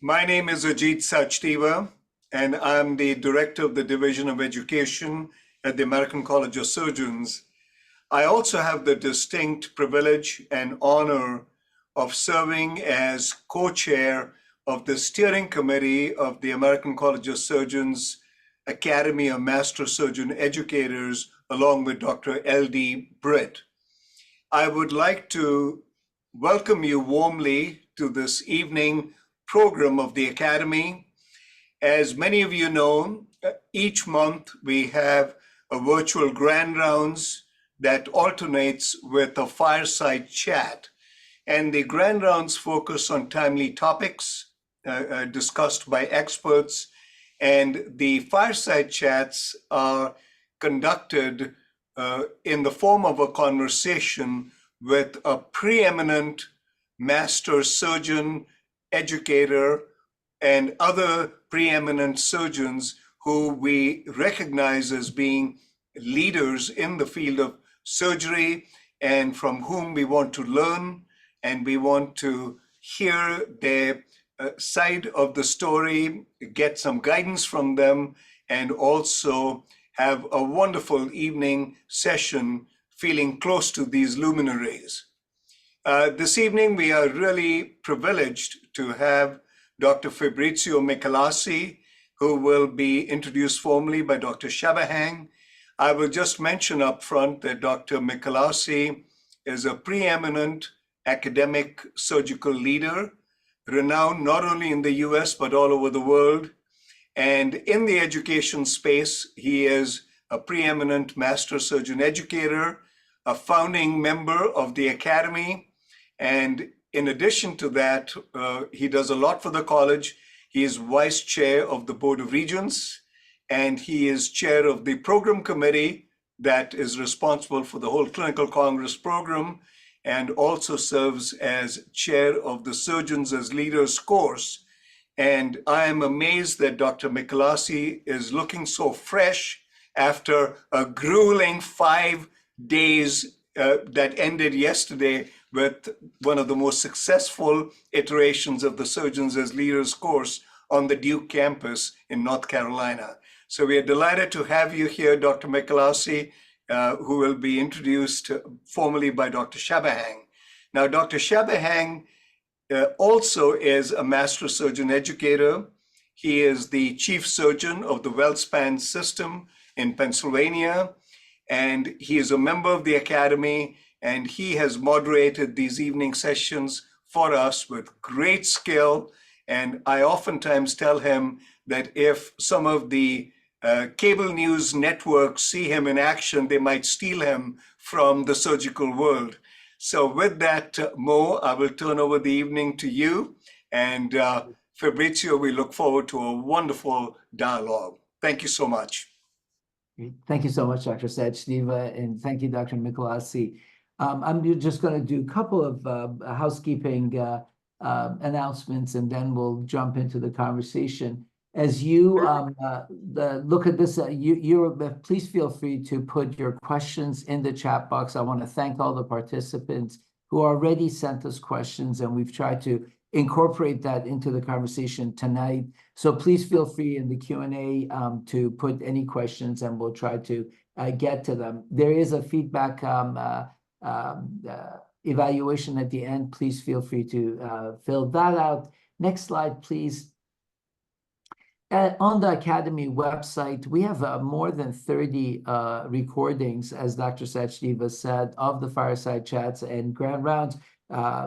My name is Ajit Sachdeva, and I'm the Director of the Division of Education at the American College of Surgeons. I also have the distinct privilege and honor of serving as co-chair of the steering committee of the American College of Surgeons Academy of Master Surgeon Educators, along with Dr. L.D. Britt. I would like to welcome you warmly to this evening program of the Academy. As many of you know, each month we have a virtual grand rounds that alternates with a fireside chat. And the grand rounds focus on timely topics discussed by experts, and the fireside chats are conducted in the form of a conversation with a preeminent master surgeon, educator, and other preeminent surgeons who we recognize as being leaders in the field of surgery and from whom we want to learn, and we want to hear their side of the story, get some guidance from them, and also have a wonderful evening session feeling close to these luminaries. This evening, we are really privileged to have Dr. Fabrizio Michelassi, who will be introduced formally by Dr. Shabahang. I will just mention up front that Dr. Michelassi is a preeminent academic surgical leader, renowned not only in the US, but all over the world. And in the education space, he is a preeminent master surgeon educator, a founding member of the Academy. And in addition to that, he does a lot for the college. He is vice chair of the Board of Regents, and he is chair of the program committee that is responsible for the whole clinical congress program, and also serves as chair of the Surgeons as Leaders course. And I am amazed that Dr. Michelassi is looking so fresh after a grueling 5 days that ended yesterday with one of the most successful iterations of the Surgeons as Leaders course on the Duke campus in North Carolina. So we are delighted to have you here, Dr. Michelassi, who will be introduced formally by Dr. Shabahang. Now, Dr. Shabahang also is a master surgeon educator. He is the chief surgeon of the WellSpan system in Pennsylvania, and he is a member of the Academy, and he has moderated these evening sessions for us with great skill. And I oftentimes tell him that if some of the cable news networks see him in action, they might steal him from the surgical world. So with that, Mo, I will turn over the evening to you. And Fabrizio, we look forward to a wonderful dialogue. Thank you so much. Thank you so much, Dr. Sachdeva, and thank you, Dr. Michelassi. I'm just going to do a couple of housekeeping announcements, and then we'll jump into the conversation. As you look at this, please feel free to put your questions in the chat box. I want to thank all the participants who already sent us questions, and we've tried to incorporate that into the conversation tonight. So please feel free in the Q&A to put any questions, and we'll try to get to them. There is a feedback evaluation at the end. Please feel free to fill that out. Next slide, please. On the Academy website, we have more than 30 recordings, as Dr. Sachdeva said, of the fireside chats and grand rounds.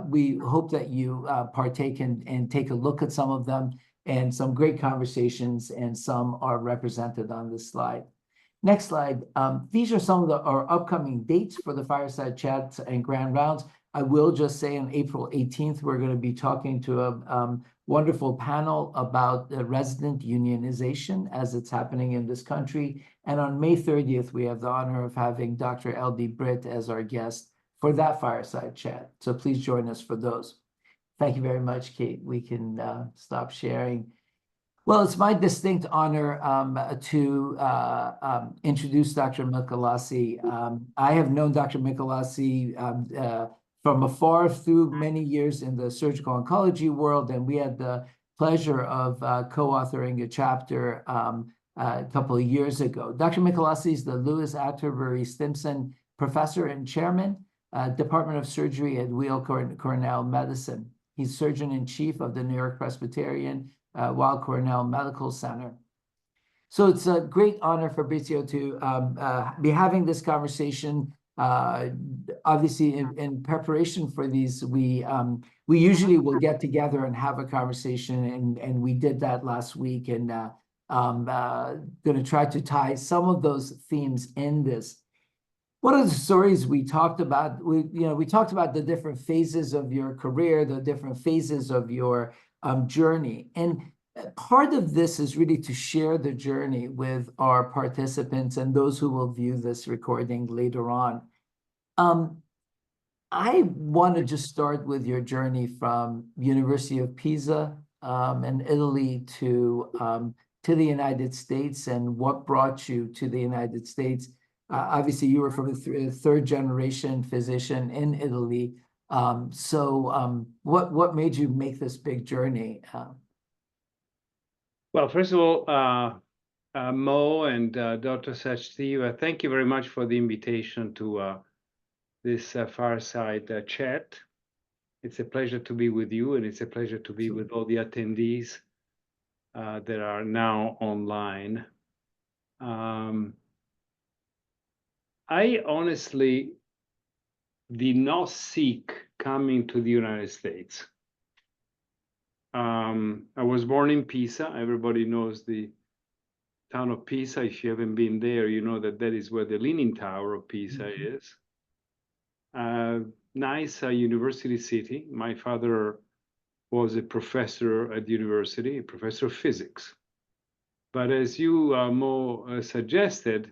We hope that you partake and take a look at some of them, and some great conversations, and some are represented on this slide. Next slide. These are some of our upcoming dates for the fireside chats and grand rounds. I will just say on April 18th, we're going to be talking to a wonderful panel about the resident unionization as it's happening in this country. And on May 30th, we have the honor of having Dr. L.D. Britt as our guest for that fireside chat. So please join us for those. Thank you very much, Kate. We can stop sharing. Well, it's my distinct honor to introduce Dr. Michelassi. I have known Dr. Michelassi from afar through many years in the surgical oncology world, and we had the pleasure of co-authoring a chapter a couple of years ago. Dr. Michelassi is the Lewis Atterbury Stimson Professor and Chairman, Department of Surgery at Weill Cornell Medicine. He's Surgeon-in-Chief of the New York Presbyterian Weill Cornell Medical Center. So it's a great honor, Fabrizio, to be having this conversation. Obviously, in preparation for these, we usually will get together and have a conversation, and we did that last week, and going to try to tie some of those themes in this. One of the stories we talked about, we talked about the different phases of your career, the different phases of your journey, and part of this is really to share the journey with our participants and those who will view this recording later on. I want to just start with your journey from University of Pisa in Italy to the United States, and what brought you to the United States. Obviously, you were from a third-generation physician in Italy. What made you make this big journey? Well, first of all, Mo and Dr. Sachdeva, thank you very much for the invitation to this Fireside chat. It's a pleasure to be with you, and it's a pleasure to be with all the attendees that are now online. I honestly did not seek coming to the United States. I was born in Pisa. Everybody knows the town of Pisa. If you haven't been there, you know that that is where the Leaning Tower of Pisa is. Nice university city. My father was a professor at the university, a professor of physics. But as you, Mo, suggested,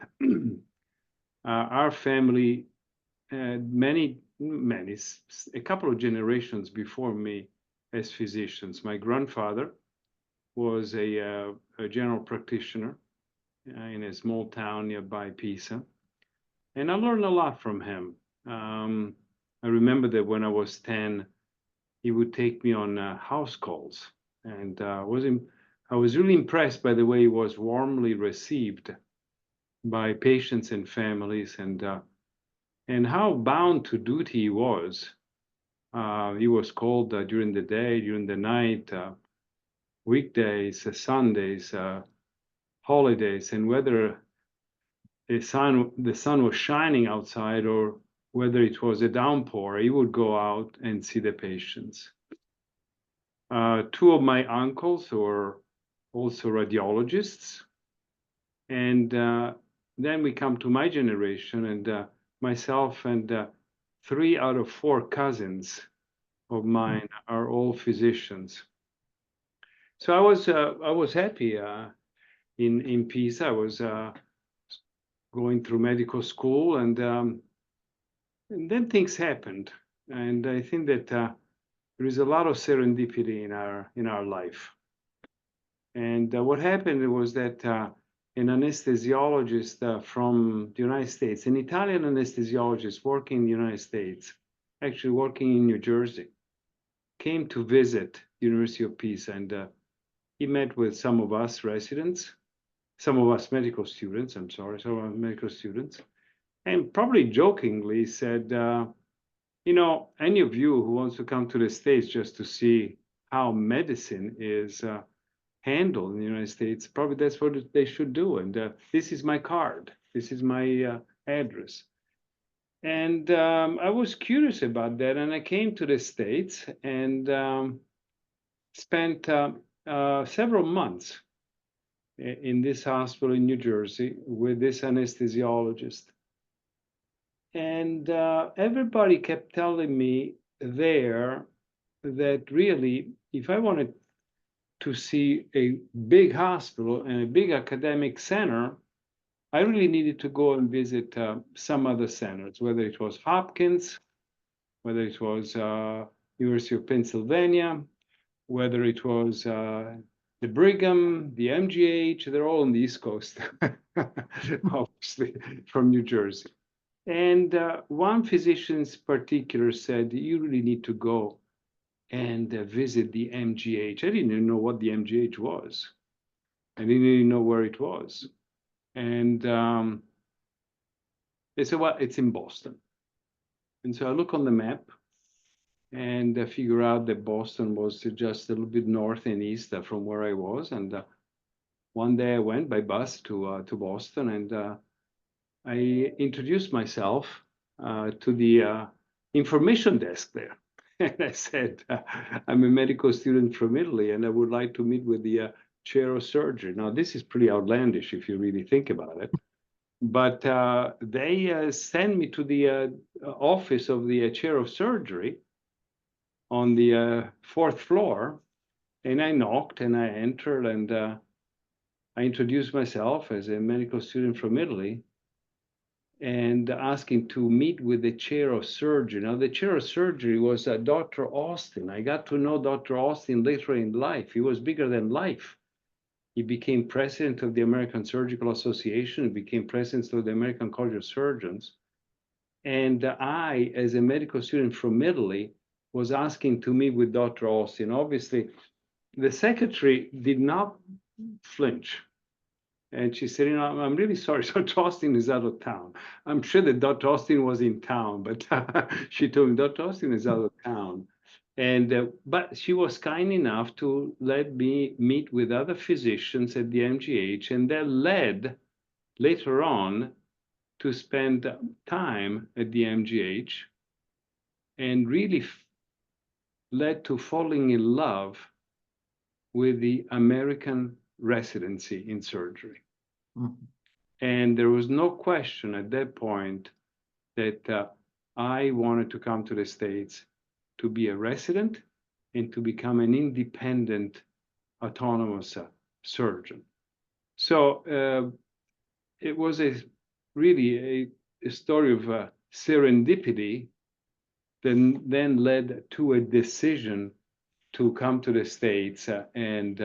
our family had a couple of generations before me as physicians. My grandfather was a general practitioner in a small town nearby Pisa, and I learned a lot from him. I remember that when I was 10, he would take me on house calls, and I was really impressed by the way he was warmly received by patients and families, and how bound to duty he was. He was called during the day, during the night, weekdays, Sundays, holidays, and whether the sun was shining outside or whether it was a downpour, he would go out and see the patients. Two of my uncles were also radiologists, and then we come to my generation, and myself and 3 out of 4 cousins of mine are all physicians. So I was happy in Pisa. I was going through medical school, and then things happened, and I think that there is a lot of serendipity in our life. And what happened was that an anesthesiologist from the United States, an Italian anesthesiologist working in the United States, actually working in New Jersey, came to visit University of Pisa, and he met with some of us residents, some of us medical students, and probably jokingly said, you know, any of you who wants to come to the States just to see how medicine is handled in the United States, probably that's what they should do. And this is my card. This is my address. And I was curious about that. And I came to the States and spent several months in this hospital in New Jersey with this anesthesiologist. And everybody kept telling me there that really, if I wanted to see a big hospital and a big academic center, I really needed to go and visit some other centers, whether it was Hopkins, whether it was University of Pennsylvania, whether it was the Brigham, the MGH. They're all on the East Coast, obviously, from New Jersey. And one physician in particular said, you really need to go and visit the MGH. I didn't even know what the MGH was. I didn't even know where it was. And they said, well, it's in Boston. And so I look on the map and I figure out that Boston was just a little bit north and east from where I was. And one day I went by bus to Boston, and I introduced myself to the information desk there. And I said, I'm a medical student from Italy, and I would like to meet with the chair of surgery. Now, this is pretty outlandish if you really think about it. But they sent me to the office of the chair of surgery on the fourth floor. And I knocked and I entered, and I introduced myself as a medical student from Italy and asking to meet with the chair of surgery. Now, the chair of surgery was Dr. Austin. I got to know Dr. Austin later in life. He was bigger than life. He became president of the American Surgical Association. He became president of the American College of Surgeons. And I, as a medical student from Italy, was asking to meet with Dr. Austin. Obviously, the secretary did not flinch. And she said, I'm really sorry, Dr. Austin is out of town. I'm sure that Dr. Austin was in town, but she told me Dr. Austin is out of town. And but she was kind enough to let me meet with other physicians at the MGH, and that led later on to spend time at the MGH, and really led to falling in love with the American residency in surgery. Mm-hmm. And there was no question at that point that I wanted to come to the States to be a resident and to become an independent, autonomous surgeon. So it was really a story of serendipity that then led to a decision to come to the States and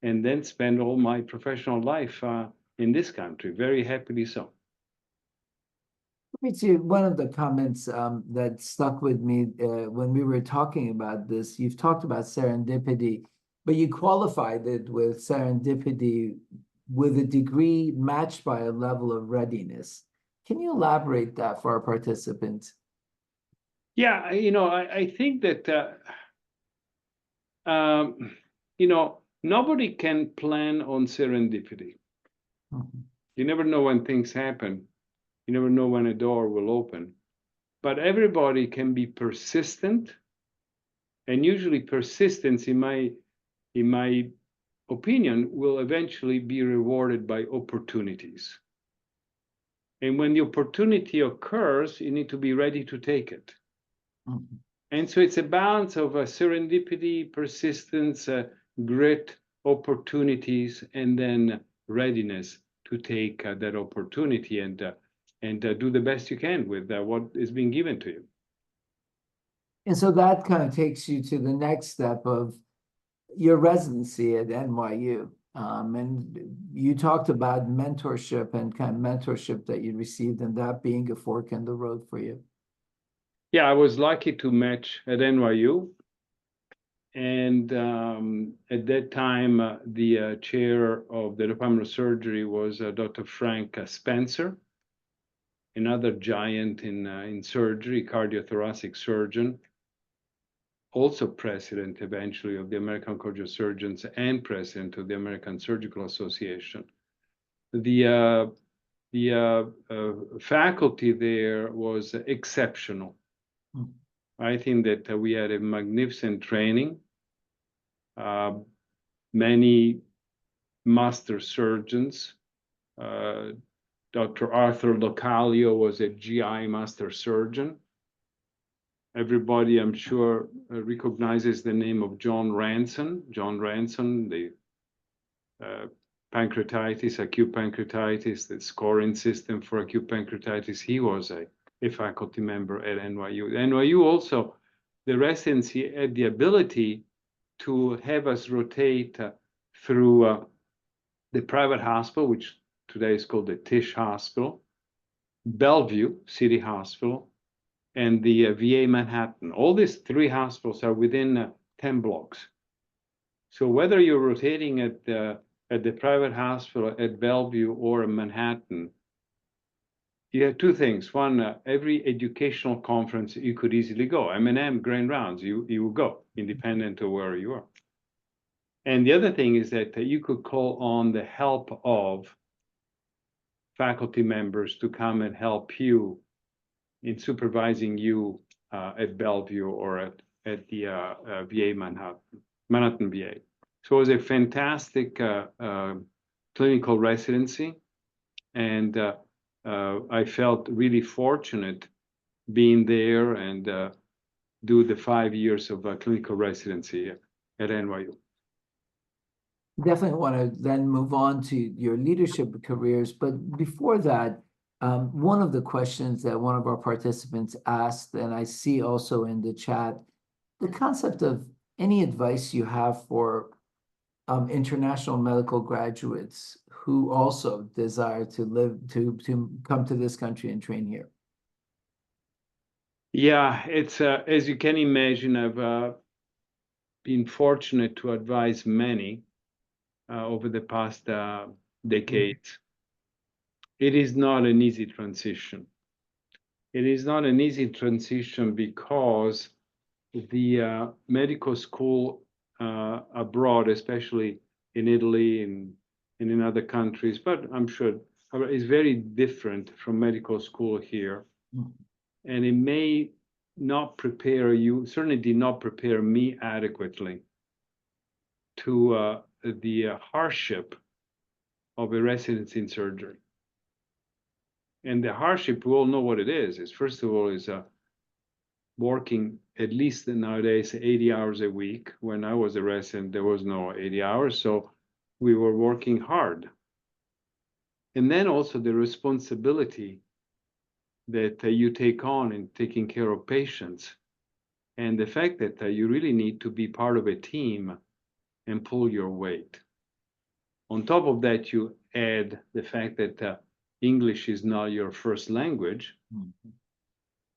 then spend all my professional life in this country, very happily so. One of the comments that stuck with me when we were talking about this, you've talked about serendipity, but you qualified it with serendipity with a degree matched by a level of readiness. Can you elaborate that for our participants? Yeah, I think that, nobody can plan on serendipity. Mm-hmm. You never know when things happen. You never know when a door will open. But everybody can be persistent, and usually persistence, in my opinion, will eventually be rewarded by opportunities. And when the opportunity occurs, you need to be ready to take it. Mm-hmm. And so it's a balance of serendipity, persistence, grit, opportunities, and then readiness to take that opportunity and do the best you can with what is being given to you. And so that kind of takes you to the next step of your residency at NYU. And you talked about mentorship and kind of mentorship that you received, and that being a fork in the road for you. Yeah, I was lucky to match at NYU. And at that time, the chair of the Department of Surgery was Dr. Frank Spencer, another giant in surgery, cardiothoracic surgeon, also president eventually of the American College of Surgeons and president of the American Surgical Association. The faculty there was exceptional. I think that we had a magnificent training. Many master surgeons. Dr. Arthur Localio was a GI master surgeon. Everybody, I'm sure, recognizes the name of John Ranson. John Ranson, the pancreatitis, acute pancreatitis, the scoring system for acute pancreatitis. He was a faculty member at NYU. NYU also, the residency had the ability to have us rotate through the private hospital, which today is called the Tisch Hospital, Bellevue City Hospital, and the VA Manhattan. All these three hospitals are within 10 blocks. So whether you're rotating at the private hospital at Bellevue or in Manhattan, you have two things. One, every educational conference you could easily go. M&M, Grand Rounds, you will go, independent of where you are. And the other thing is that you could call on the help of faculty members to come and help you in supervising you at Bellevue or at the VA Manhattan VA. So it was a fantastic clinical residency, and I felt really fortunate being there and do the 5 years of clinical residency at NYU. Definitely want to then move on to your leadership careers, but before that, one of the questions that one of our participants asked, and I see also in the chat, the concept of any advice you have for international medical graduates who also desire to come to this country and train here. Yeah, it's as you can imagine, I've been fortunate to advise many over the past decades. It is not an easy transition. It is not an easy transition because the medical school abroad, especially in Italy and in other countries, but I'm sure is very different from medical school here. And it may not prepare you, certainly did not prepare me adequately to the hardship of a residency in surgery. And the hardship, we all know what it is first of all, is working at least nowadays 80 hours a week. When I was a resident, there was no 80 hours, so we were working hard. And then also the responsibility that you take on in taking care of patients, and the fact that you really need to be part of a team and pull your weight. On top of that, you add the fact that English is not your first language,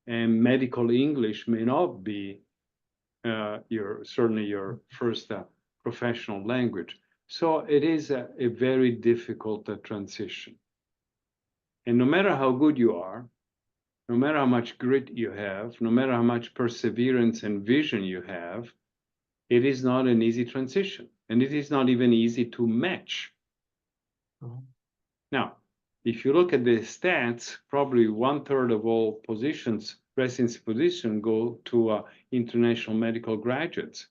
and medical English may not be certainly your first professional language. So it is a very difficult transition. And no matter how good you are, no matter how much grit you have, no matter how much perseverance and vision you have, it is not an easy transition. And it is not even easy to match. Now, if you look at the stats, probably 1/3 of all positions, residency positions, go to international medical graduates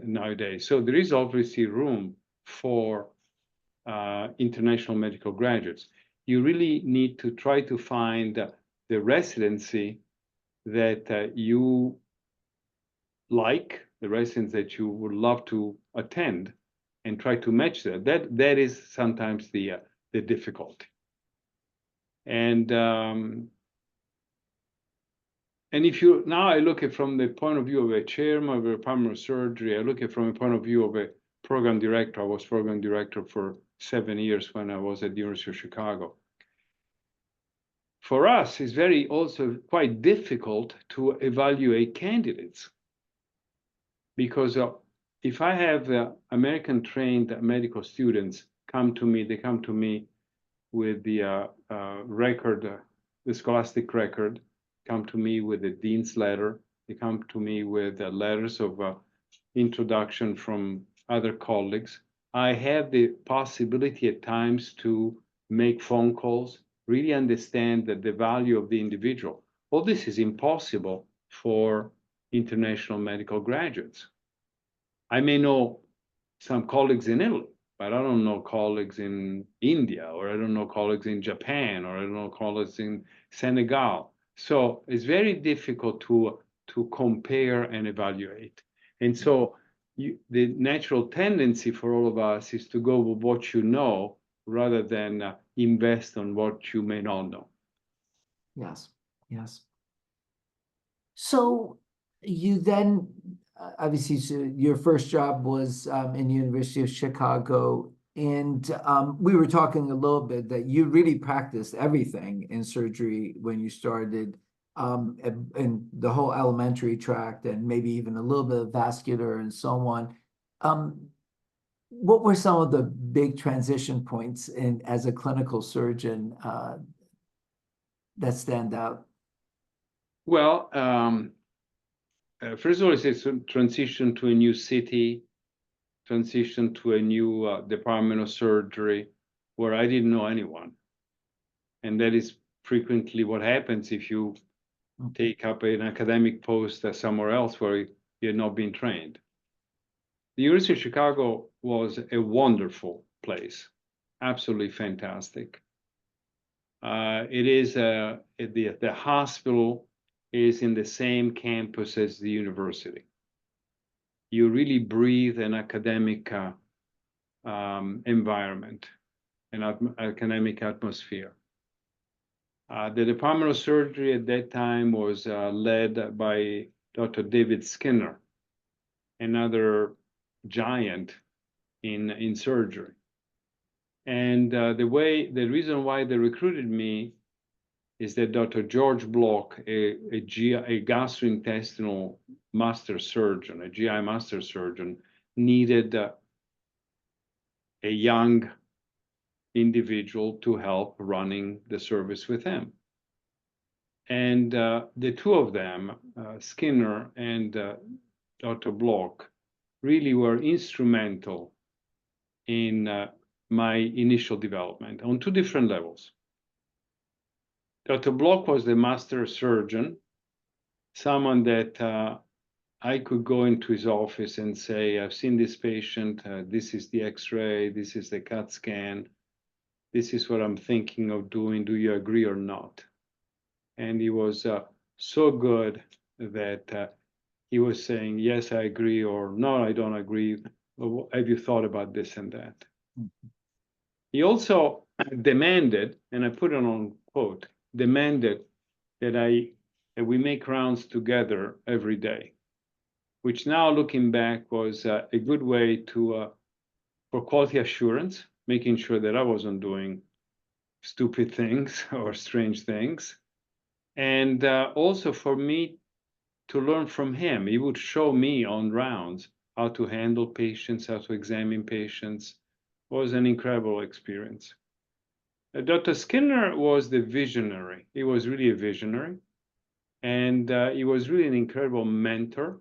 nowadays. So there is obviously room for international medical graduates. You really need to try to find the residency that you like, the residence that you would love to attend, and try to match that. That is sometimes the difficulty. And if you now I look at from the point of view of a chairman of a department of surgery, I look at from a point of view of a program director. I was program director for 7 years when I was at the University of Chicago. For us, it's very also quite difficult to evaluate candidates, because if I have American trained medical students come to me, they come to me with the record, the scholastic record, come to me with the dean's letter, they come to me with letters of introduction from other colleagues. I have the possibility at times to make phone calls, really understand that the value of the individual. All this is impossible for international medical graduates. I may know some colleagues in Italy, but I don't know colleagues in India, or I don't know colleagues in Japan, or I don't know colleagues in Senegal. So it's very difficult to compare and evaluate. And so the natural tendency for all of us is to go with what you know, rather than invest on what you may not know. Yes, yes. So you then, obviously, so your first job was in the University of Chicago, and we were talking a little bit that you really practiced everything in surgery when you started. in the whole alimentary tract and maybe even a little bit of vascular and so on. What were some of the big transition points as a clinical surgeon that stand out? Well, first of all, it's a transition to a new city, transition to a new department of surgery where I didn't know anyone. And that is frequently what happens if you take up an academic post somewhere else where you're not being trained. The University of Chicago was a wonderful place, absolutely fantastic. It is the hospital is in the same campus as the university. You really breathe an academic environment, an academic atmosphere. The Department of Surgery at that time was led by Dr. David Skinner, another giant in surgery. And the reason why they recruited me is that Dr. George Block, a gastrointestinal master surgeon, a GI master surgeon, needed a young individual to help running the service with him. And the two of them, Skinner and Dr. Block, really were instrumental in my initial development on two different levels. Dr. Block was the master surgeon, someone that I could go into his office and say, I've seen this patient, this is the X-ray, this is the CAT scan, this is what I'm thinking of doing, do you agree or not? And he was so good that he was saying, yes, I agree, or no, I don't agree. Have you thought about this and that? Mm-hmm. He also demanded, and I put it on quote, demanded that we make rounds together every day, which now looking back was a good way for quality assurance, making sure that I wasn't doing stupid things or strange things. And also for me to learn from him. He would show me on rounds how to handle patients, how to examine patients. It was an incredible experience. Dr. Skinner was the visionary. He was really a visionary. And he was really an incredible mentor,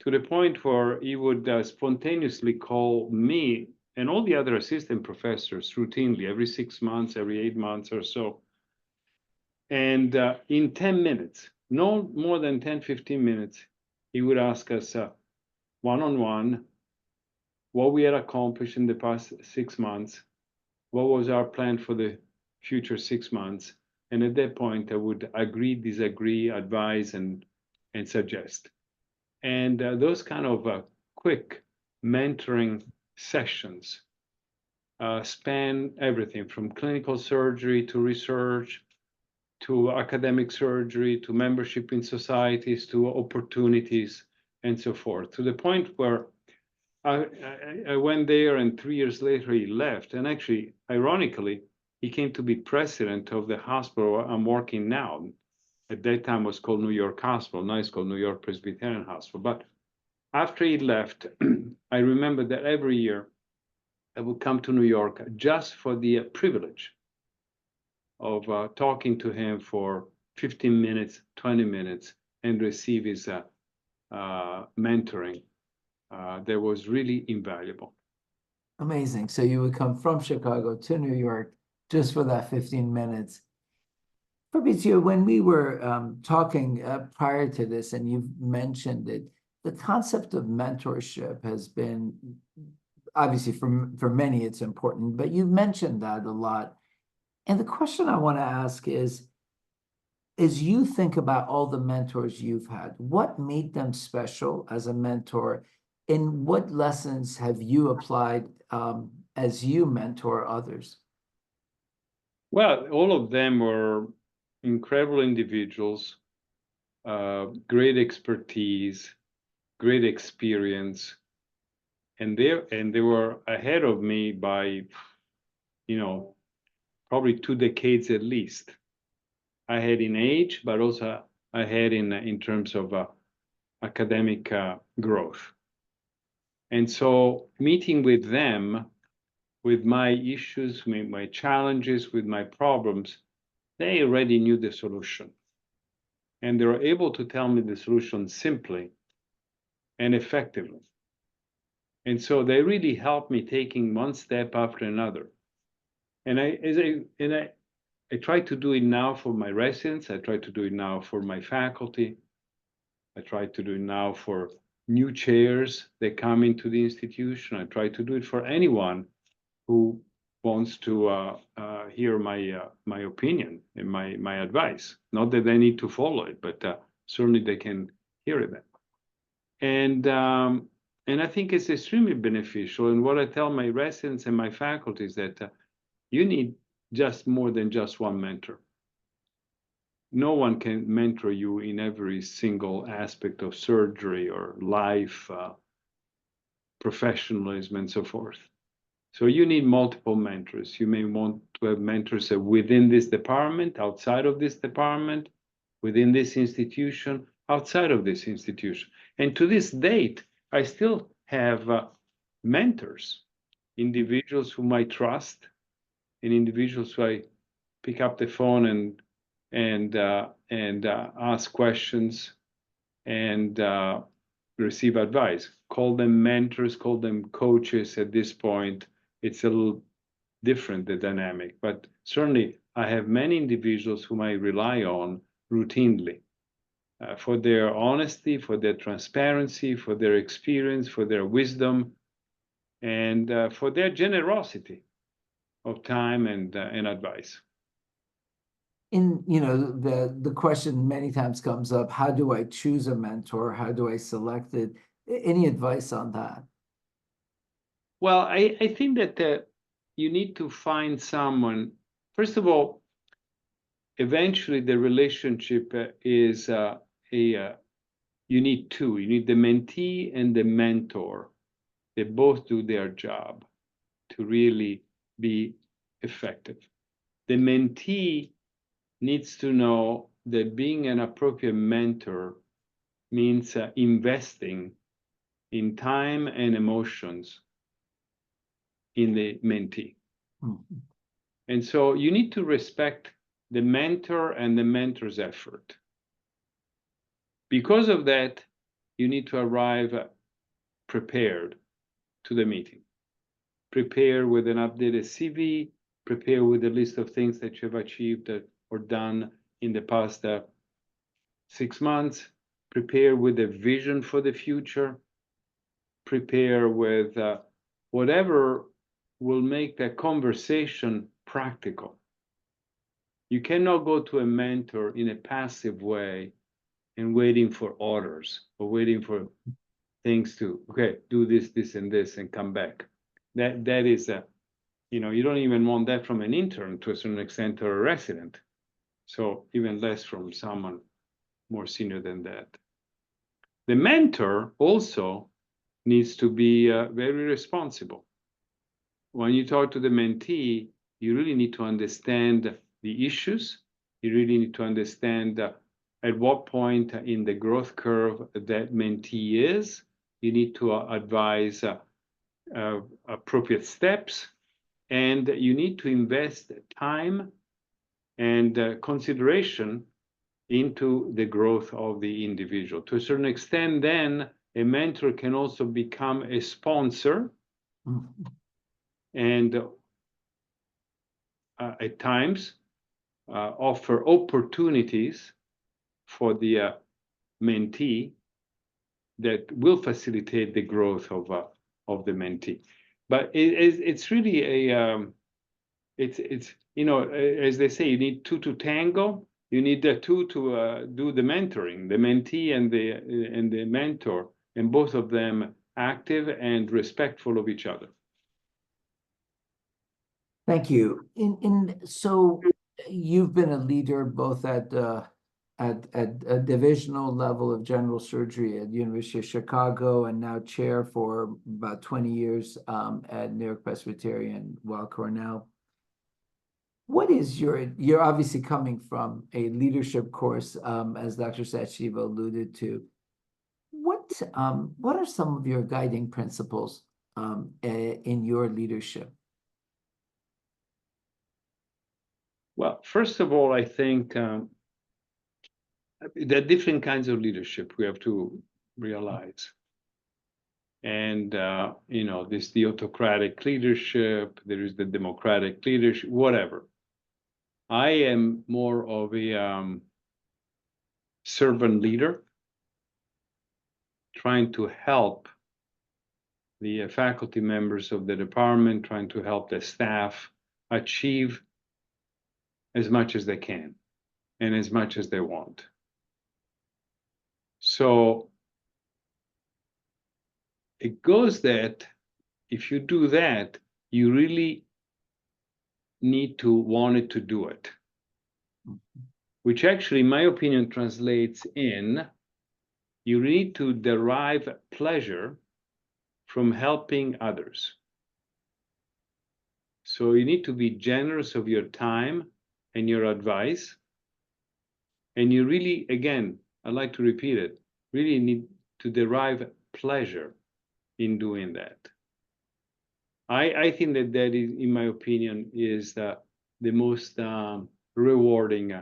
to the point where he would spontaneously call me and all the other assistant professors routinely, every 6 months, every 8 months or so. And in 10 minutes, no more than 10, 15 minutes, he would ask us one-on-one what we had accomplished in the past 6 months, what was our plan for the future 6 months. And at that point, I would agree, disagree, advise, and suggest. And those kind of quick mentoring sessions span everything from clinical surgery to research, to academic surgery, to membership in societies, to opportunities, and so forth, to the point where I went there, and 3 years later he left. And actually, ironically, he came to be president of the hospital where I'm working now. At that time was called New York Hospital, now it's called New York Presbyterian Hospital. But after he left, I remember that every year I would come to New York just for the privilege of talking to him for 15 minutes, 20 minutes, and receive his mentoring. That was really invaluable. Amazing. So you would come from Chicago to New York just for that 15 minutes. Fabrizio, when we were talking prior to this, and you've mentioned it, the concept of mentorship has been, obviously for many it's important, but you've mentioned that a lot. And the question I want to ask is, as you think about all the mentors you've had, what made them special as a mentor? And what lessons have you applied as you mentor others? Well, all of them were incredible individuals, great expertise, great experience, and they were ahead of me by, probably 2 decades at least. ahead in age, but also ahead in terms of academic growth. And so meeting with them, with my issues, with my challenges, with my problems, they already knew the solution. And they were able to tell me the solution simply and effectively. And so they really helped me taking one step after another. And I try to do it now for my residents. I try to do it now for my faculty. I try to do it now for new chairs that come into the institution. I try to do it for anyone who wants to hear my opinion and my advice. Not that they need to follow it, but certainly they can hear it. And I think it's extremely beneficial. And what I tell my residents and my faculty is that you need just more than just one mentor. No one can mentor you in every single aspect of surgery or life, professionalism, and so forth. So you need multiple mentors. You may want to have mentors within this department, outside of this department, within this institution, outside of this institution. And to this date, I still have mentors, individuals whom I trust, and individuals who I pick up the phone and ask questions and receive advice. Call them mentors, call them coaches at this point. It's a little different, the dynamic, but certainly I have many individuals whom I rely on routinely for their honesty, for their transparency, for their experience, for their wisdom, and for their generosity of time and advice. In, you know, the question many times comes up, how do I choose a mentor? How do I select it? Any advice on that? Well, I think that you need to find someone. First of all, eventually the relationship is you need two. You need the mentee and the mentor. They both do their job to really be effective. The mentee needs to know that being an appropriate mentor means investing in time and emotions in the mentee. Mm-hmm. And so you need to respect the mentor and the mentor's effort. Because of that, you need to arrive prepared to the meeting. Prepare with an updated CV, prepare with a list of things that you have achieved or done in the past 6 months, prepare with a vision for the future, prepare with whatever will make that conversation practical. You cannot go to a mentor in a passive way and waiting for orders or waiting for things to, okay, do this, this, and this, and come back. That is you don't even want that from an intern to a certain extent or a resident. So even less from someone more senior than that. The mentor also needs to be very responsible. When you talk to the mentee, you really need to understand the issues. You really need to understand at what point in the growth curve that mentee is. You need to advise appropriate steps, and you need to invest time and consideration into the growth of the individual. To a certain extent, then a mentor can also become a sponsor. Mm-hmm. And at times offer opportunities for the mentee that will facilitate the growth of the mentee. But it's really it's as they say, you need two to tango. You need the two to do the mentoring, the mentee and the mentor, and both of them active and respectful of each other. Thank you. So you've been a leader both at a divisional level of general surgery at University of Chicago, and now chair for about 20 years at New York Presbyterian, Weill Cornell. What is you're obviously coming from a leadership course, as Dr. Sachdeeva alluded to. What are some of your guiding principles in your leadership? Well, first of all, I think there are different kinds of leadership we have to realize. And, there's the autocratic leadership, there is the democratic leadership, whatever. I am more of a servant leader, trying to help the faculty members of the department, trying to help the staff achieve as much as they can and as much as they want. So it goes that if you do that, you really need to want it to do it, which actually, in my opinion, translates in you need to derive pleasure from helping others. So you need to be generous of your time and your advice. And you really, again, I'd like to repeat it, really need to derive pleasure in doing that. I think that is, in my opinion, is the most rewarding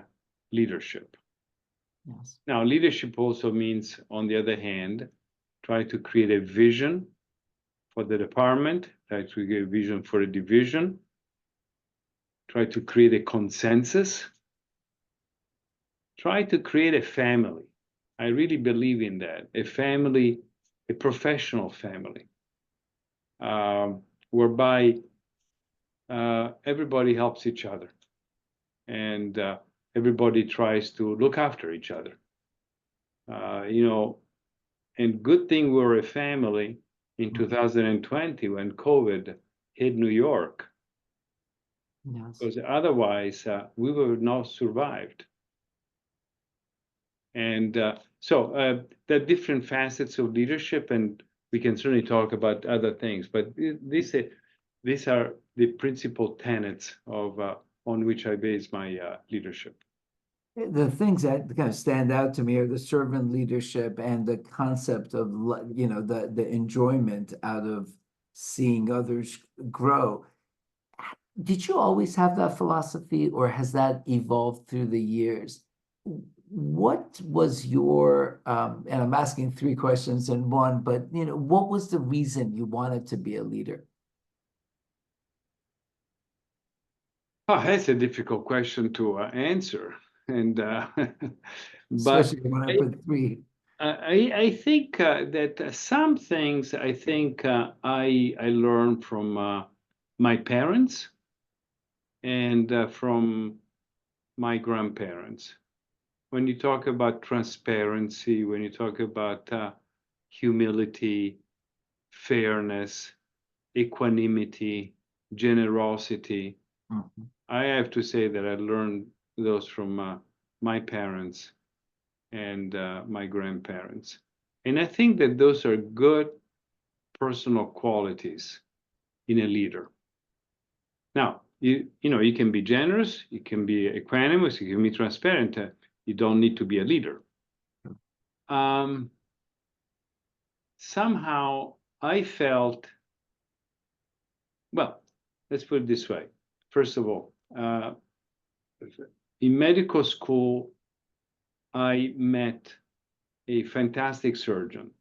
leadership. Yes. Now, leadership also means, on the other hand, try to create a vision for the department, try to create a vision for a division, try to create a consensus, try to create a family. I really believe in that, a family, a professional family, whereby everybody helps each other and everybody tries to look after each other. And good thing we're a family in 2020 when COVID hit New York. Yes. Because otherwise we would have not survived. And so there are different facets of leadership, and we can certainly talk about other things, but these are the principal tenets of on which I base my leadership. The things that kind of stand out to me are the servant leadership and the concept of, the enjoyment out of seeing others grow. Did you always have that philosophy, or has that evolved through the years? What was your, and I'm asking three questions in one, but, what was the reason you wanted to be a leader? Oh, that's a difficult question to answer. And but Especially when I put three. I think that some things I think I learned from my parents and from my grandparents. When you talk about transparency, when you talk about humility, fairness, equanimity, generosity, I have to say that I learned those from my parents and my grandparents. And I think that those are good personal qualities in a leader. Now, you can be generous, you can be equanimous, you can be transparent. You don't need to be a leader. Somehow I felt, well, let's put it this way. First of all, in medical school, I met a fantastic surgeon,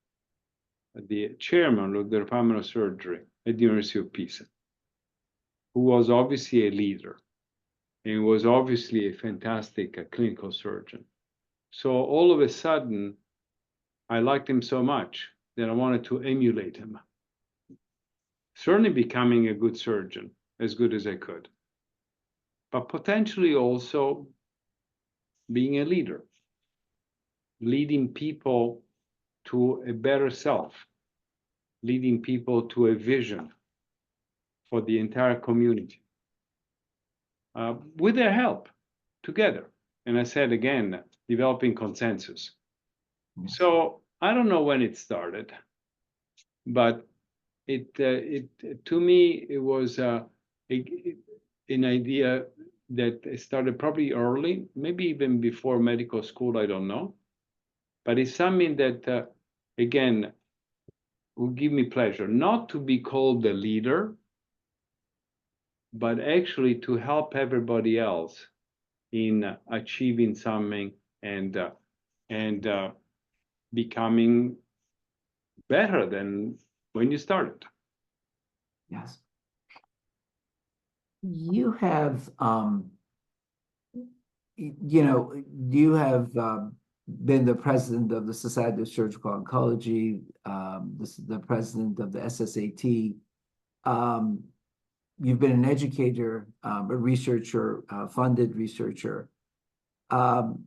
the chairman of the Department of Surgery at the University of Pisa, who was obviously a leader and was obviously a fantastic clinical surgeon. So all of a sudden, I liked him so much that I wanted to emulate him. Certainly becoming a good surgeon, as good as I could, but potentially also being a leader, leading people to a better self, leading people to a vision for the entire community, with their help, together. And I said again, developing consensus. Yes. So I don't know when it started, but it to me it was an idea that started probably early, maybe even before medical school, I don't know. But it's something that, again, will give me pleasure, not to be called the leader, but actually to help everybody else in achieving something and becoming better than when you started. Yes. You have, you have been the president of the Society of Surgical Oncology, the president of the SSAT. You've been an educator, a researcher, funded researcher. And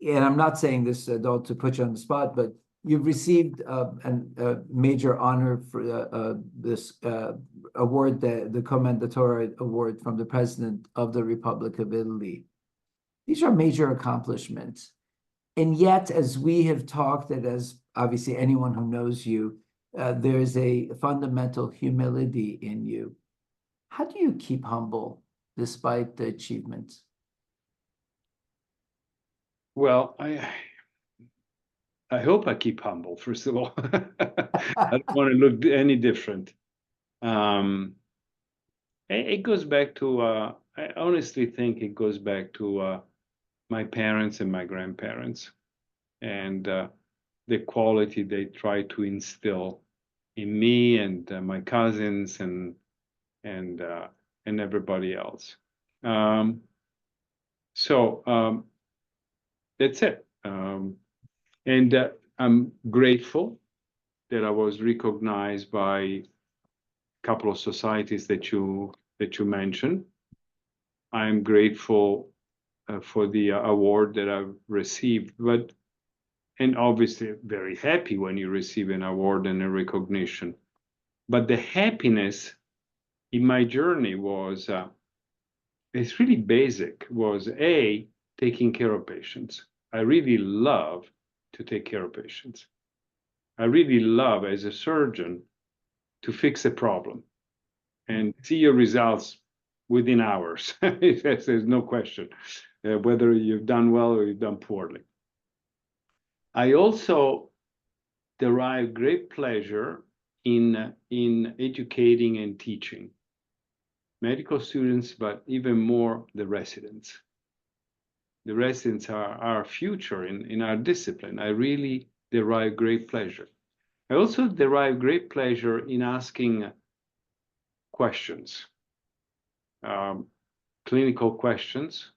I'm not saying this, don't to put you on the spot, but you've received a major honor for this award, the Commendatore Award from the President of the Republic of Italy. These are major accomplishments. And yet, as we have talked, and as obviously anyone who knows you, there's a fundamental humility in you. How do you keep humble despite the achievements? Well, I hope I keep humble, first of all. I don't want to look any different. It goes back to, I honestly think it goes back to my parents and my grandparents, and the quality they try to instill in me and my cousins and everybody else. So that's it. And I'm grateful that I was recognized by a couple of societies that you mentioned. I'm grateful for the award that I've received, and obviously very happy when you receive an award and a recognition. But the happiness in my journey was, it's really basic, was taking care of patients. I really love to take care of patients. I really love, as a surgeon, to fix a problem and see your results within hours. There's no question whether you've done well or you've done poorly. I also derive great pleasure in educating and teaching medical students, but even more the residents. The residents are our future in our discipline. I really derive great pleasure. I also derive great pleasure in asking questions, clinical questions,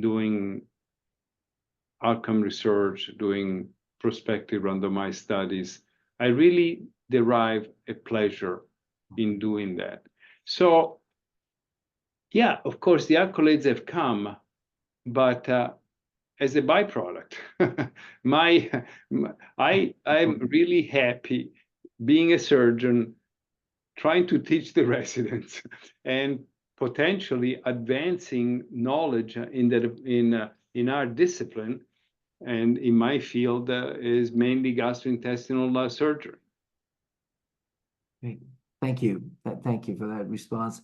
doing outcome research, doing prospective randomized studies. I really derive a pleasure in doing that. So, yeah, of course, the accolades have come, but as a byproduct, I'm really happy being a surgeon, trying to teach the residents and potentially advancing knowledge in our discipline, and in my field is mainly gastrointestinal surgery. Great. Thank you. Thank you for that response.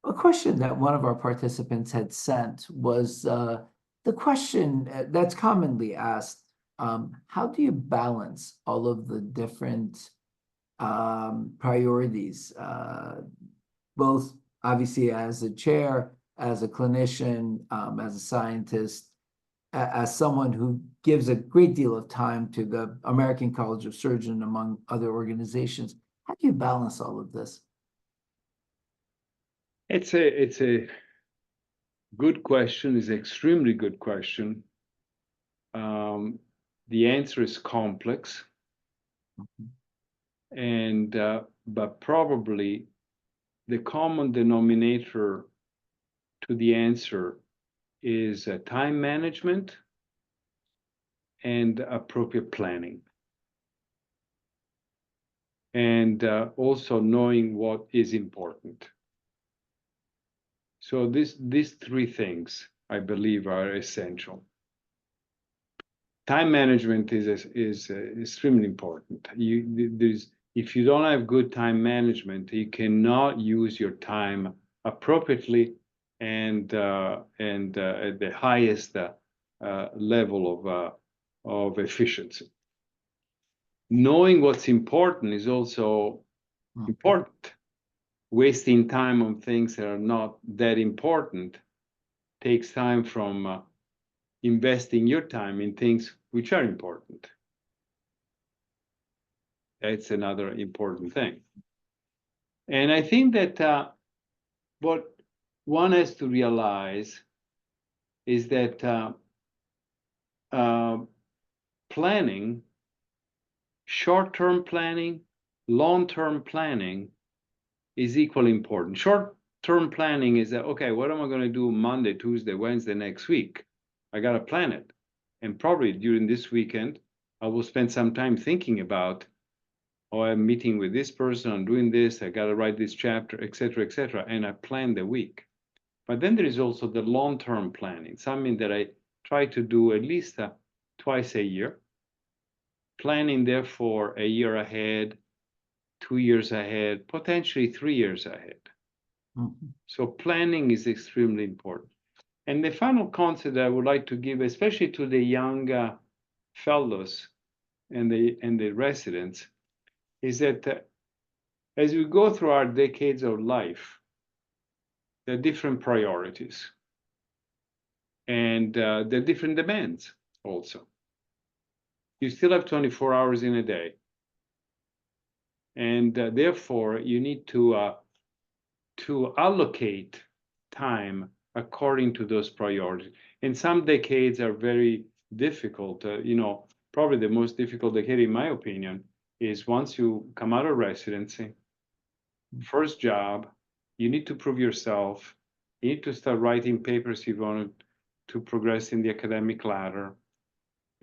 A question that one of our participants had sent was the question that's commonly asked, how do you balance all of the different priorities, both obviously as a chair, as a clinician, as a scientist, as someone who gives a great deal of time to the American College of Surgeons, among other organizations? How do you balance all of this? It's a good question. It's an extremely good question. The answer is complex, and but probably the common denominator to the answer is time management and appropriate planning, and also knowing what is important. So these three things, I believe, are essential. Time management is extremely important. If you don't have good time management, you cannot use your time appropriately and at the highest level of efficiency. Knowing what's important is also important. Wasting time on things that are not that important takes time from investing your time in things which are important. That's another important thing. And I think that what one has to realize is that planning, short-term planning, long-term planning is equally important. Short-term planning is that, okay, what am I going to do Monday, Tuesday, Wednesday next week? I got to plan it. And probably during this weekend, I will spend some time thinking about, oh, I'm meeting with this person, I'm doing this, I got to write this chapter, etc., and I plan the week. But then there is also the long-term planning, something that I try to do at least twice a year, planning therefore a year ahead, 2 years ahead, potentially 3 years ahead. So planning is extremely important. And the final concept that I would like to give, especially to the young fellows and the residents, is that as we go through our decades of life, there are different priorities. And there are different demands also. You still have 24 hours in a day. And therefore, you need to allocate time according to those priorities. And some decades are very difficult. Probably the most difficult decade, in my opinion, is once you come out of residency, first job, you need to prove yourself. You need to start writing papers if you want to progress in the academic ladder.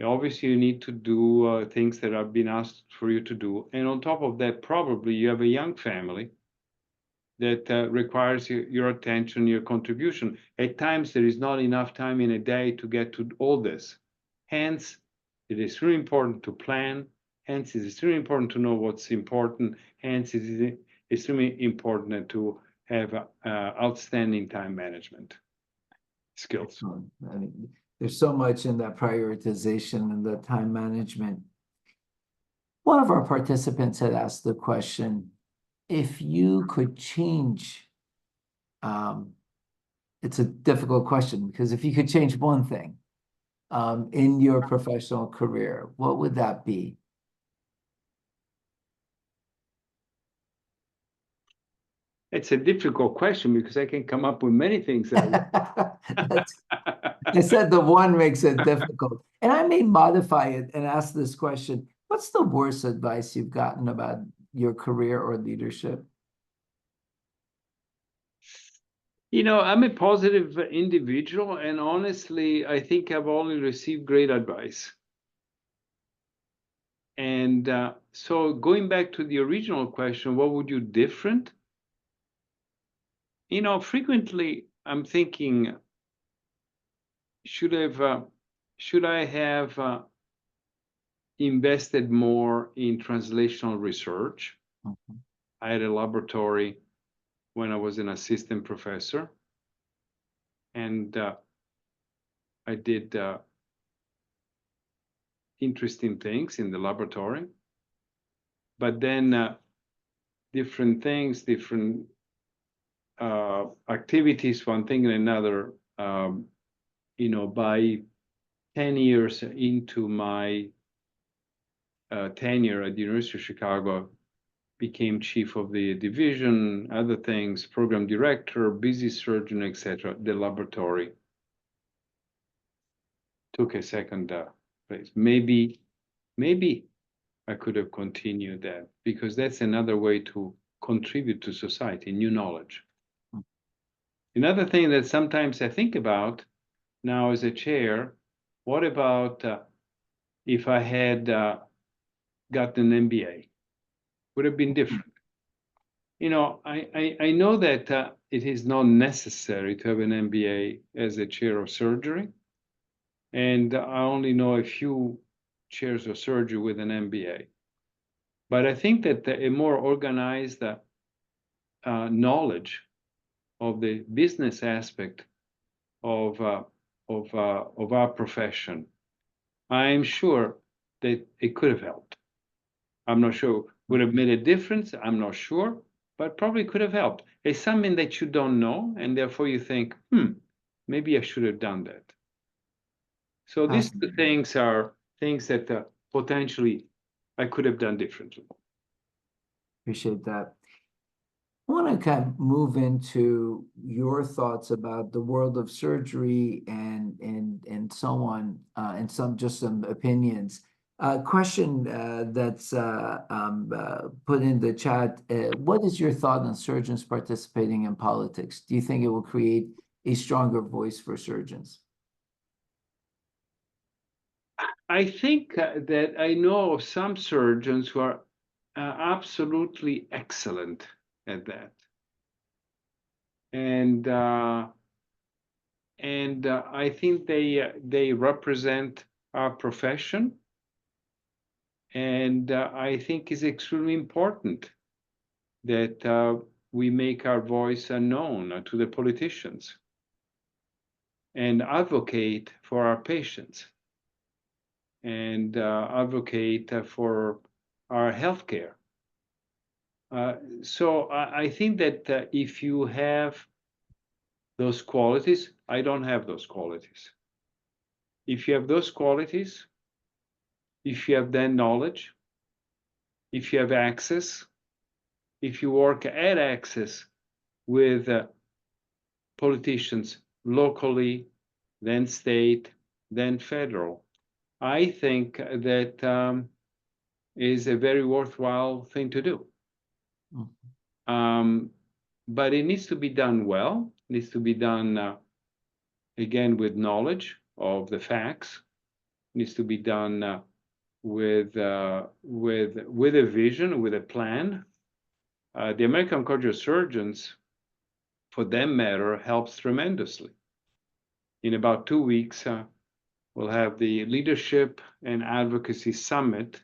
Obviously, you need to do things that have been asked for you to do. And on top of that, probably you have a young family that requires your attention, your contribution. At times, there is not enough time in a day to get to all this. Hence, it is really important to plan. Hence, it is really important to know what's important. Hence, it is extremely important to have outstanding time management skills. I mean, there's so much in that prioritization and the time management. One of our participants had asked the question, if you could change, it's a difficult question, because if you could change one thing in your professional career, what would that be? It's a difficult question because I can come up with many things. I said the one makes it difficult. And I may modify it and ask this question. What's the worst advice you've gotten about your career or leadership? I'm a positive individual, and honestly, I think I've only received great advice. And so going back to the original question, what would you different? Frequently I'm thinking, should I have invested more in translational research? I had a laboratory when I was an assistant professor, and I did interesting things in the laboratory. But then different things, different activities, one thing and another, by 10 years into my tenure at the University of Chicago, became chief of the division, other things, program director, busy surgeon, etc. The laboratory took a second place. Maybe I could have continued that, because that's another way to contribute to society, new knowledge. Another thing that sometimes I think about now as a chair, what about if I had gotten an MBA? Would have been different. I know that it is not necessary to have an MBA as a chair of surgery, and I only know a few chairs of surgery with an MBA. But I think that a more organized knowledge of the business aspect of our profession, I'm sure that it could have helped. I'm not sure would have made a difference. I'm not sure, but probably could have helped. It's something that you don't know, and therefore you think, maybe I should have done that. So these two things are things that potentially I could have done differently. Appreciate that. I want to kind of move into your thoughts about the world of surgery and so on, and some opinions. Question that's put in the chat. What is your thought on surgeons participating in politics? Do you think it will create a stronger voice for surgeons? I think that I know of some surgeons who are absolutely excellent at that. And I think they represent our profession. And I think it's extremely important that we make our voice known to the politicians and advocate for our patients and advocate for our healthcare. So I think that if you have those qualities, I don't have those qualities. If you have those qualities, if you have that knowledge, if you have access, if you work at access with politicians locally, then state, then federal, I think that is a very worthwhile thing to do. But it needs to be done well. It needs to be done, again, with knowledge of the facts. It needs to be done with a vision, with a plan. The American College of Surgeons, for that matter, helps tremendously. In about 2 weeks, we'll have the Leadership and Advocacy Summit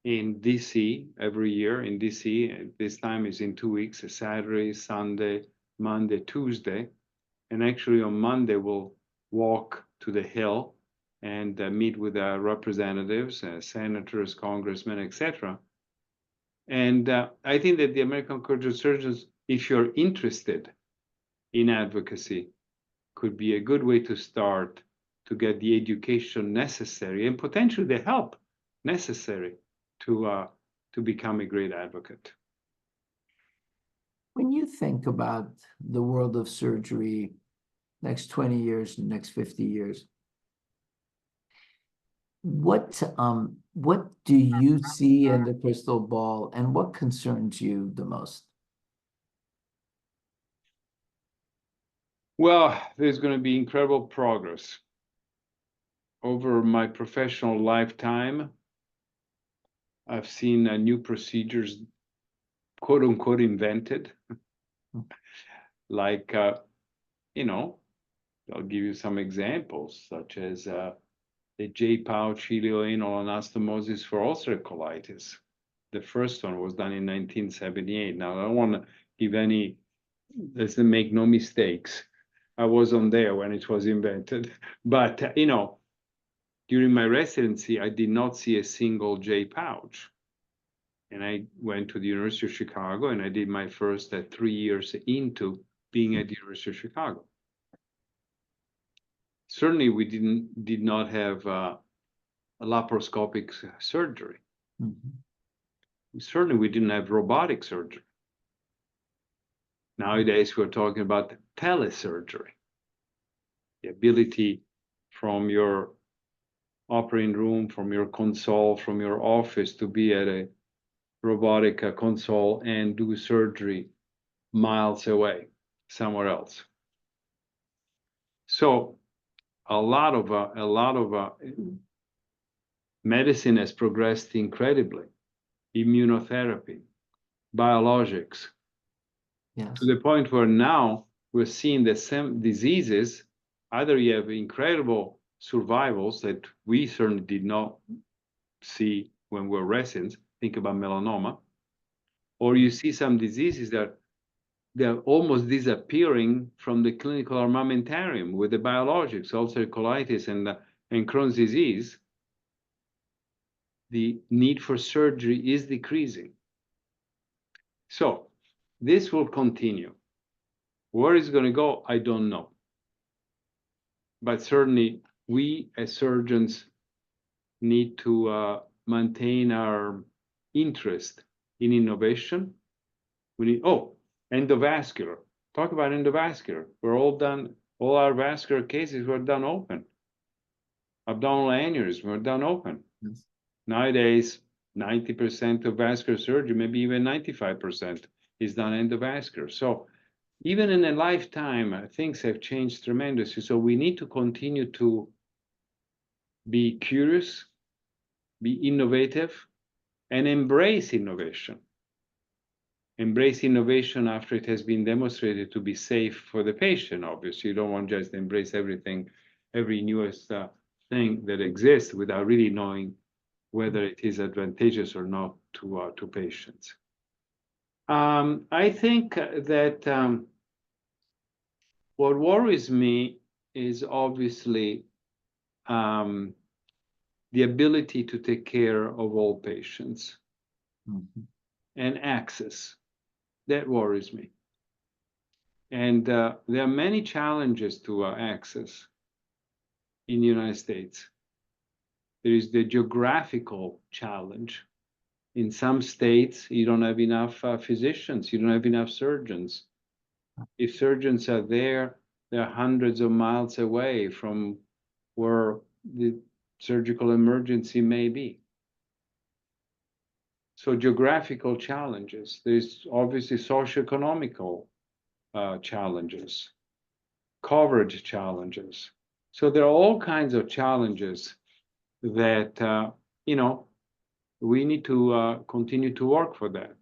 in DC every year in DC. This time is in 2 weeks, Saturday, Sunday, Monday, Tuesday. And actually on Monday, we'll walk to the Hill and meet with our representatives, senators, congressmen, etc. And I think that the American College of Surgeons, if you're interested in advocacy, could be a good way to start to get the education necessary and potentially the help necessary to become a great advocate. When you think about the world of surgery, next 20 years, next 50 years, what do you see in the crystal ball, and what concerns you the most? Well, there's going to be incredible progress. Over my professional lifetime, I've seen new procedures, quote unquote, invented. Like, you know, I'll give you some examples, such as the J-pouch ileoanal anastomosis for ulcerative colitis. The first one was done in 1978. Now, I don't want to give any, let's make no mistakes. I wasn't there when it was invented. But, you know, during my residency, I did not see a single J-pouch. And I went to the University of Chicago, and I did my first 3 years into being at the University of Chicago. Certainly, we did not have a laparoscopic surgery. Certainly, we didn't have robotic surgery. Nowadays, we're talking about telesurgery, the ability from your operating room, from your console, from your office to be at a robotic console and do surgery miles away, somewhere else. So a lot of medicine has progressed incredibly. Immunotherapy, biologics, Yes. to the point where now we're seeing the same diseases. Either you have incredible survivals that we certainly did not see when we were residents, think about melanoma, or you see some diseases that they're almost disappearing from the clinical armamentarium with the biologics, ulcerative colitis and Crohn's disease. The need for surgery is decreasing. So this will continue. Where it's going to go, I don't know. But certainly, we as surgeons need to maintain our interest in innovation. We need, endovascular. Talk about endovascular. We're all done, all our vascular cases were done open. Abdominal aneurysm were done open. Yes. Nowadays, 90% of vascular surgery, maybe even 95%, is done endovascular. So even in a lifetime, things have changed tremendously. So we need to continue to be curious, be innovative, and embrace innovation. Embrace innovation after it has been demonstrated to be safe for the patient, obviously. You don't want just to embrace everything, every newest thing that exists without really knowing whether it is advantageous or not to patients. I think that what worries me is obviously the ability to take care of all patients and access. That worries me. And there are many challenges to access in the United States. There is the geographical challenge. In some states, you don't have enough physicians, you don't have enough surgeons. If surgeons are there, they're hundreds of miles away from where the surgical emergency may be. So geographical challenges. There's obviously socioeconomical challenges, coverage challenges. So there are all kinds of challenges that, we need to continue to work for that.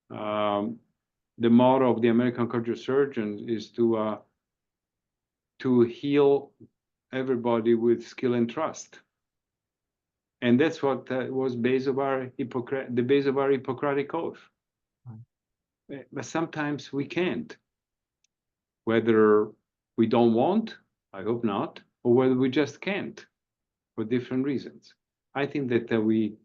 The motto of the American College of Surgeons is to heal everybody with skill and trust. And that's what was the base of our Hippocratic Oath. But sometimes we can't. Whether we don't want, I hope not, or whether we just can't for different reasons. I think that we,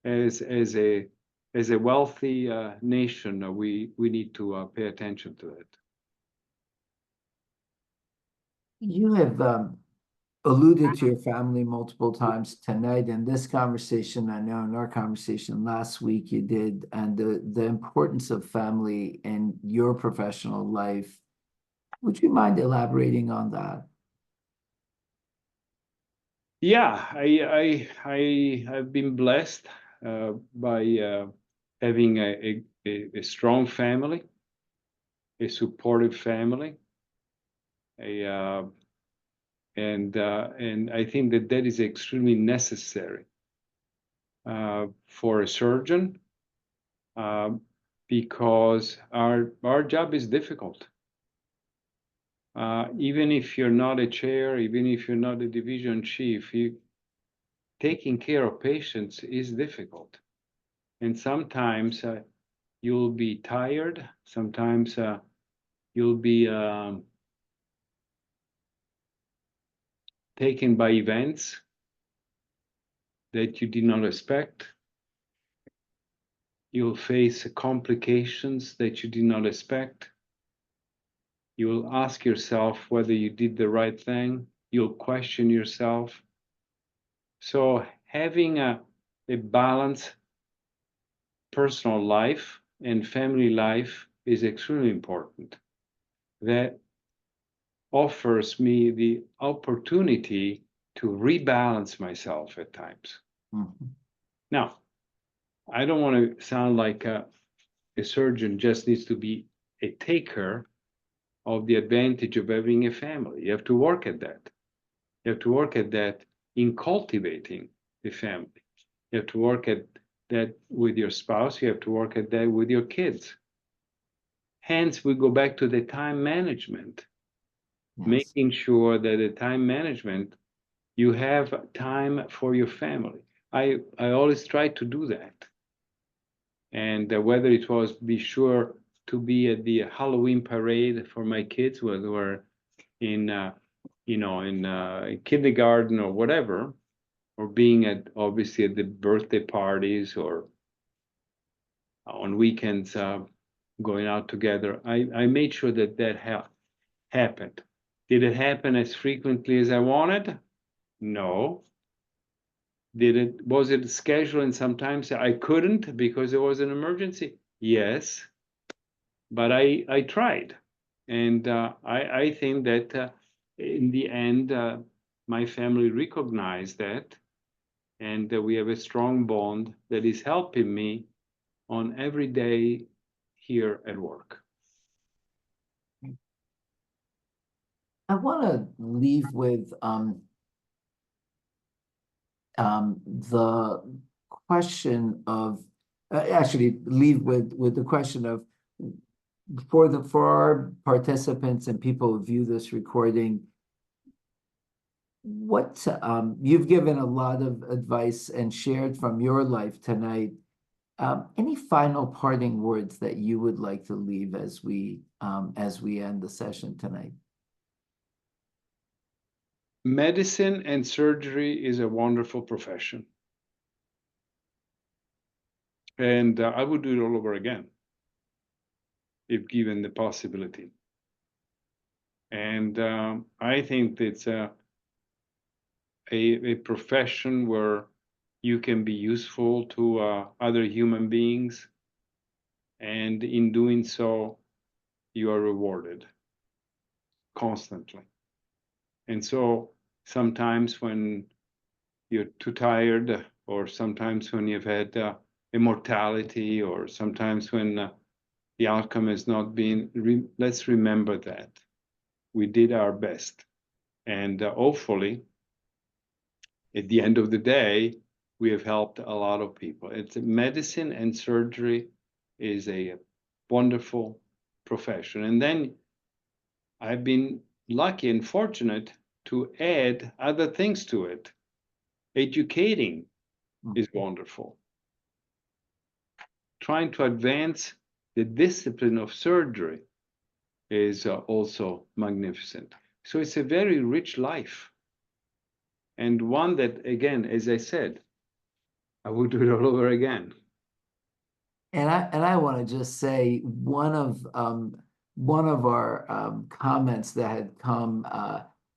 as a wealthy nation, we need to pay attention to that. You have alluded to your family multiple times tonight in this conversation. I know in our conversation last week you did, and the importance of family in your professional life. Would you mind elaborating on that? Yeah, I've been blessed by having a strong family, a supportive family, and I think that is extremely necessary for a surgeon because our job is difficult. Even if you're not a chair, even if you're not a division chief, taking care of patients is difficult. And sometimes you'll be tired. Sometimes you'll be taken by events that you did not expect. You'll face complications that you did not expect. You will ask yourself whether you did the right thing. You'll question yourself. So having a balanced personal life and family life is extremely important. That offers me the opportunity to rebalance myself at times. Mm-hmm. Now, I don't want to sound like a surgeon just needs to be a taker of the advantage of having a family. You have to work at that. You have to work at that in cultivating the family. You have to work at that with your spouse. You have to work at that with your kids. Hence, we go back to the time management, Yes. making sure that the time management, you have time for your family. I always try to do that. And whether it was be sure to be at the Halloween parade for my kids when they were in, in kindergarten or whatever, or being obviously at the birthday parties or on weekends going out together. I made sure that happened. Did it happen as frequently as I wanted? No. Was it scheduled and sometimes I couldn't because it was an emergency? Yes. But I tried. And I think that in the end, my family recognized that, and we have a strong bond that is helping me on every day here at work. I want to leave with the question of actually leave with the question of for our participants and people who view this recording, what you've given a lot of advice and shared from your life tonight. Any final parting words that you would like to leave as we end the session tonight? Medicine and surgery is a wonderful profession. And I would do it all over again, if given the possibility. And I think it's a profession where you can be useful to other human beings. And in doing so, you are rewarded constantly. And so sometimes when you're too tired, or sometimes when you've had a mortality, or sometimes when the outcome has not been, let's remember that we did our best. And hopefully, at the end of the day, we have helped a lot of people. Medicine and surgery is a wonderful profession. And then I've been lucky and fortunate to add other things to it. Educating is wonderful. Trying to advance the discipline of surgery is also magnificent. So it's a very rich life. And one that, again, as I said, I would do it all over again. And I want to just say one of our comments that had come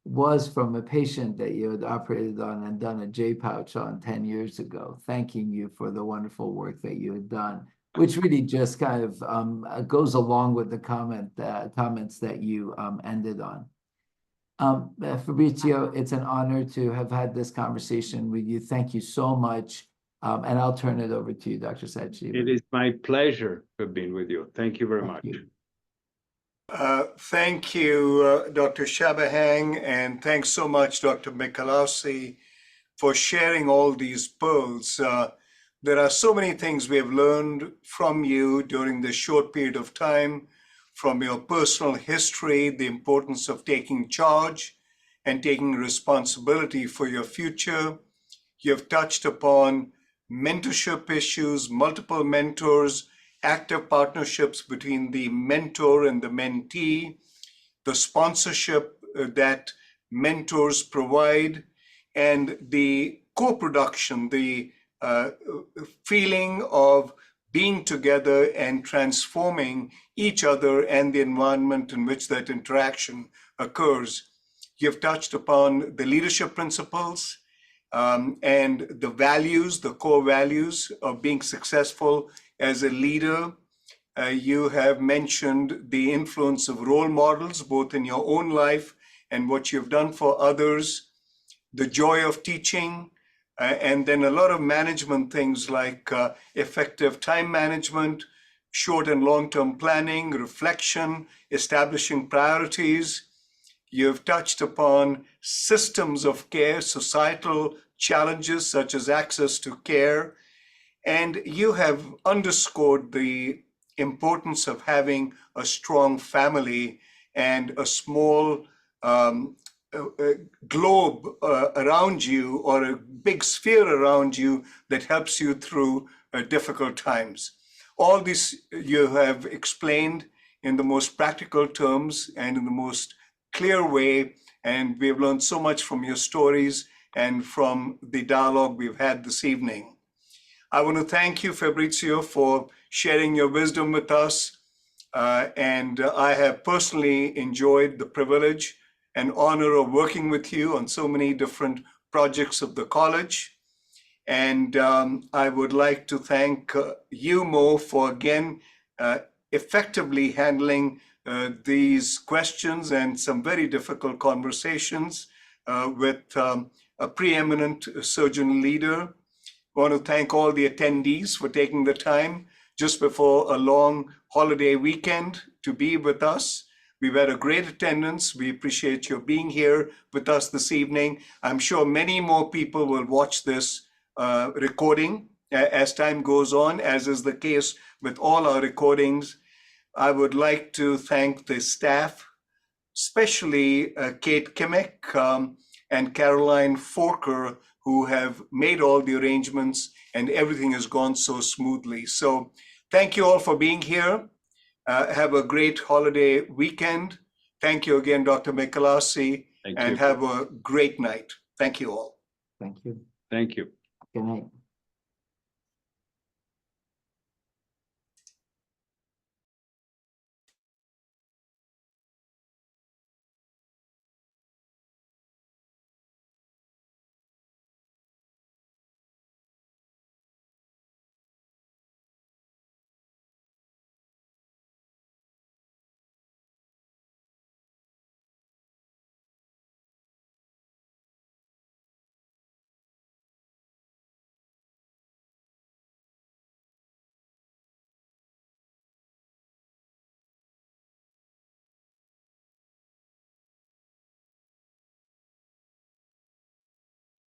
was from a patient that you had operated on and done a J-pouch on 10 years ago, thanking you for the wonderful work that you had done, which really just kind of goes along with the comments that you ended on. Fabrizio, it's an honor to have had this conversation with you. Thank you so much. And I'll turn it over to you, Dr. Sachdeva. It is my pleasure to have been with you. Thank you very much. Thank you, Dr. Shabahang, and thanks so much, Dr. Michelassi, for sharing all these pearls. There are so many things we have learned from you during this short period of time, from your personal history, the importance of taking charge and taking responsibility for your future. You have touched upon mentorship issues, multiple mentors, active partnerships between the mentor and the mentee, the sponsorship that mentors provide, and the co-production, the feeling of being together and transforming each other and the environment in which that interaction occurs. You've touched upon the leadership principles and the values, the core values of being successful as a leader. You have mentioned the influence of role models, both in your own life and what you've done for others, the joy of teaching, and then a lot of management things like effective time management, short and long-term planning, reflection, establishing priorities. You've touched upon systems of care, societal challenges such as access to care, and you have underscored the importance of having a strong family and a small globe around you, or a big sphere around you that helps you through difficult times. All this you have explained in the most practical terms and in the most clear way, and we've learned so much from your stories and from the dialogue we've had this evening. I want to thank you, Fabrizio, for sharing your wisdom with us, and I have personally enjoyed the privilege and honor of working with you on so many different projects of the college. And I would like to thank you, Mo, for again effectively handling these questions and some very difficult conversations with a preeminent surgeon leader. I want to thank all the attendees for taking the time just before a long holiday weekend to be with us. We've had a great attendance. We appreciate your being here with us this evening. I'm sure many more people will watch this recording as time goes on, as is the case with all our recordings. I would like to thank the staff, especially Kate Kimmick and Caroline Forker, who have made all the arrangements and everything has gone so smoothly. So thank you all for being here. Have a great holiday weekend. Thank you again, Dr. Michelassi, and have a great night. Thank you all. Thank you. Thank you. Good night.